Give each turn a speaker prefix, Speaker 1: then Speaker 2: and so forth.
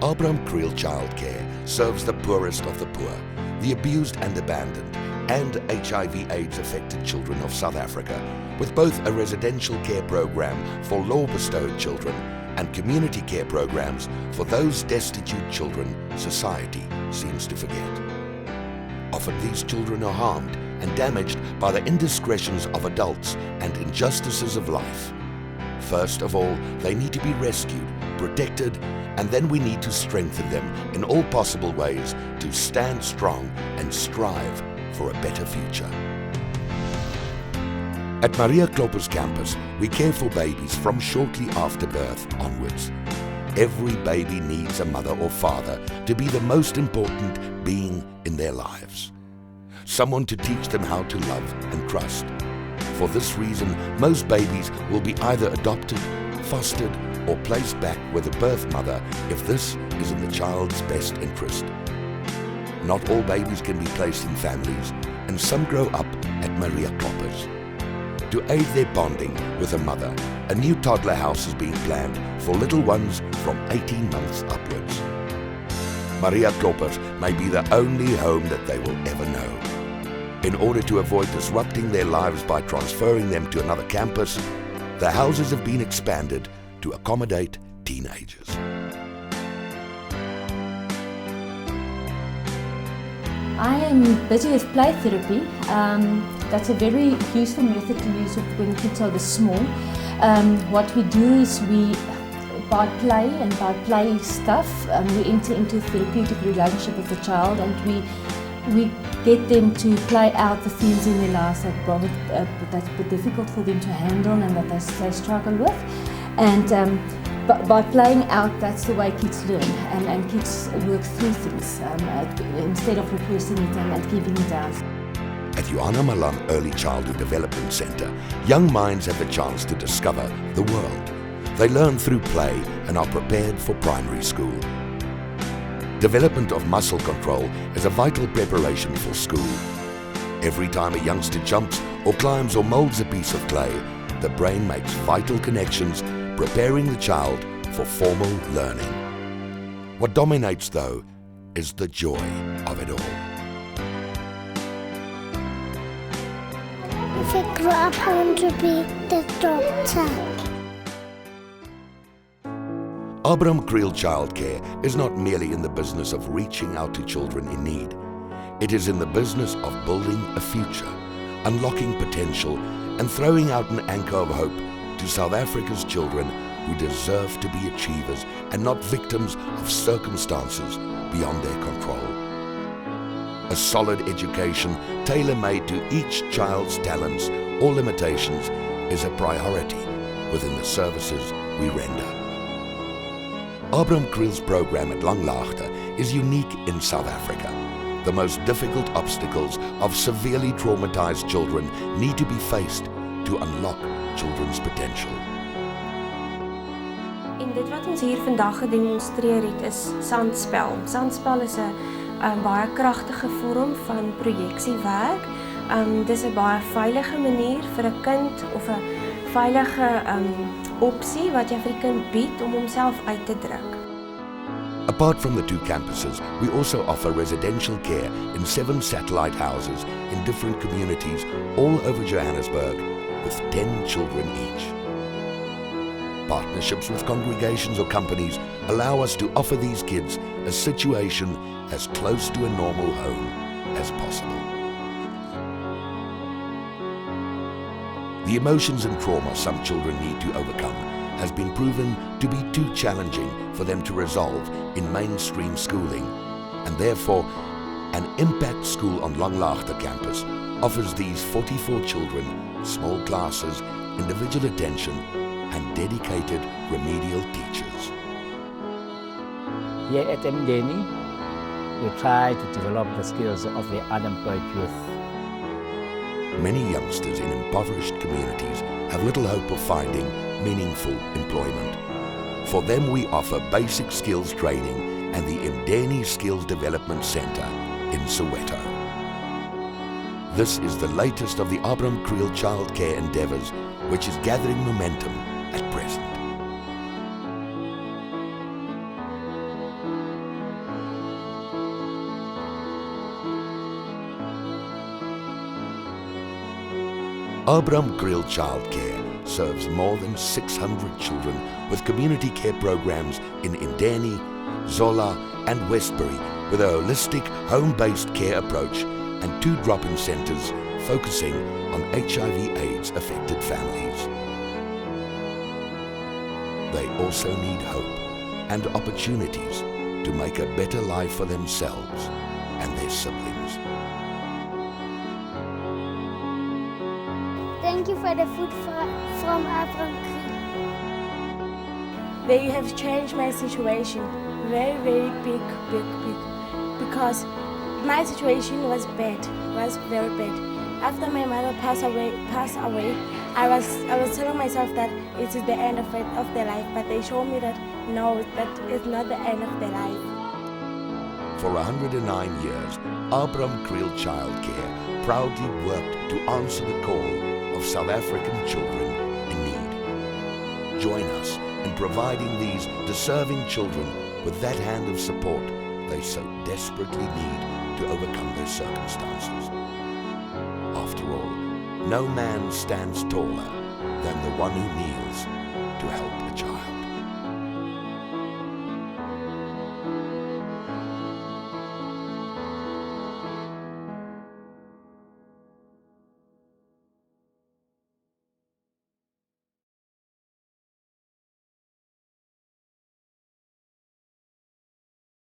Speaker 1: Kriel Childcare serves the poorest of the poor, the abused and abandoned, and HIV/AIDS affected children of South Africa, with both a residential care program for law-bestowed children and community care programs for those destitute children society seems to forget. Often these children are harmed and damaged by the indiscretions of adults and injustices of life. First of all, they need to be rescued, protected, and then we need to strengthen them in all possible ways to stand strong and strive for a better future. At Maria Klopper's campus, we care for babies from shortly after birth onwards. Every baby needs a mother or father to be the most important being in their lives. Someone to teach them how to love and trust. For this reason, most babies will be either adopted, fostered, or placed back with a birth mother if this is in the child's best interest. Not all babies can be placed in families, and some grow up at Maria Klopper's. To aid their bonding with a mother, a new toddler house is being planned for little ones from 18 months upwards. Maria Klopper's may be the only home that they will ever know. In order to avoid disrupting their lives by transferring them to another campus, the houses have been expanded to accommodate teenagers.
Speaker 2: I am busy with play therapy. That's a very useful method to use when kids are this small. What we do is by play and by play stuff, we enter into a therapeutic relationship with the child, and we get them to play out the things in their lives that's difficult for them to handle and that they struggle with. And by playing out, that's the way kids learn, and kids work through things instead of repressing it and keeping it out.
Speaker 1: At Johanna Malan Early Childhood Development Center, young minds have the chance to discover the world. They learn through play and are prepared for primary school. Development of muscle control is a vital preparation for school. Every time a youngster jumps or climbs or molds a piece of clay, the brain makes vital connections, preparing the child for formal learning. What dominates, though, is the joy of it all.
Speaker 3: If I grow up, I want to be the doctor.
Speaker 1: Kriel Childcare is not merely in the business of reaching out to children in need. It is in the business of building a future, unlocking potential, and throwing out an anchor of hope to South Africa's children who deserve to be achievers and not victims of circumstances beyond their control. A solid education tailor-made to each child's talents or limitations is a priority within the services we render. Kriel's program at Langlaagte is unique in South Africa. The most difficult obstacles of severely traumatized children need to be faced to unlock children's potential.
Speaker 4: En dit wat ons hier vandag gedemonstreer het is sandspel. Sandspel is 'n baie kragtige vorm van projeksiewerk. Dis 'n baie veilige manier vir 'n kind of 'n veilige opsie wat jy vir die kind bied om homself uit te druk.
Speaker 1: Apart from the two campuses, we also offer residential care in 7 satellite houses in different communities all over Johannesburg, with 10 children each. Partnerships with congregations or companies allow us to offer these kids a situation as close to a normal home as possible. The emotions and trauma some children need to overcome has been proven to be too challenging for them to resolve in mainstream schooling, and therefore an impact school on Langlaagte campus offers these 44 children small classes, individual attention, and dedicated remedial teachers.
Speaker 5: Here at Mdeni, we try to develop the skills of the unemployed youth.
Speaker 1: Many youngsters in impoverished communities have little hope of finding meaningful employment. For them, we offer basic skills training and the Mdeni Skills Development Center in Soweto. This is the latest of the Kriel Childcare endeavors, which is gathering momentum at present. Abram Kriel Childcare serves more than 600 children with community care programs in Indeni, Zola and Westbury with a holistic home-based care approach and 2 drop-in centres focusing on HIV/AIDS affected families. They also need hope and opportunities to make a better life for themselves and their siblings.
Speaker 3: Thank you for the food from Abram Kriel.
Speaker 6: They have changed my situation very, very big, because my situation was very bad. After my mother passed away, I was telling myself that it is the end of their life, but they showed me that no, that is not the end of their life.
Speaker 1: For 109 years, Abram Kriel Childcare proudly worked to answer the call of South African children in need. Join us in providing these deserving children with that hand of support they so desperately need to overcome their circumstances. After all, no man stands taller than the one who kneels to help a child.